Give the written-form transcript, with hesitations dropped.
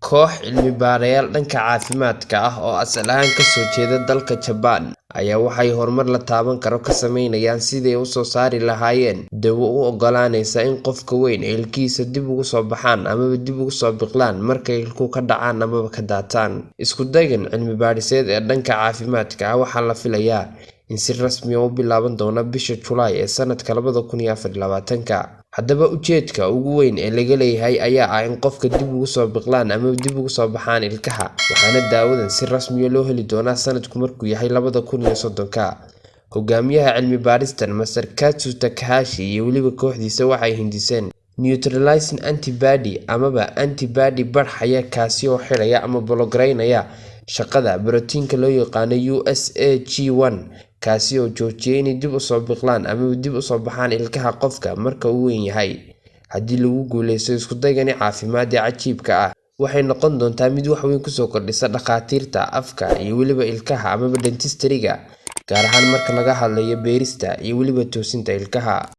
Koox cilmi baarayaal dhanka caafimaadka ah oo asal ahaan ka soo jeeda dalka Japan ayaa waxay horumar la taaban karo ka sameynayaan sidii ay u soo saari lahaayeen dawo u oggolaanaysa in qofka weyn ay ilkihiisa dib ugu soo baxaan ama dib ugu soo biqlaan marka ilkuhu ka dhacaan ama ka daataan. Isku daygan cilmi baadhiseed ee dhanka caafimaadka ah waxaa la filayaa in si rasmi ah u bilaaban doono bisha July ee sanadka 2024. Haddaba ujeedka ugu weyn ee laga leeyahay ayaa ah in qofka dib ugu soo biqlaan ama dib ugu soo baxaan ilkaha, waxaana daawadan si rasmi ah loo heli doonaa sanadku markuu yahay 2030. Hogaamiyaha cilmi baadhistan Mr. Katsu Takahashi iyo weliba kooxdiisa waxay hindiseen neutralizing antibody amaba antibody barxaya kaasi oo xidhaya ama bologareynaya shaqada borotiinka loo yaqaan USAG1 kaasi oo joojiyay inay dib u soo biqlaan ama dib u soo baxaan ilkaha qofka marka uu weyn yahay. Haddii lagu guuleysto isku daygani caafimaad ee cajiibka ah, waxay noqon doontaa mid wax weyn ku soo kordhisa dhakhaatiirta afka iyo weliba ilkaha amaba dentistry-ga, gaar ahaan marka laga hadlayo beerista iyo weliba toosinta ilkaha.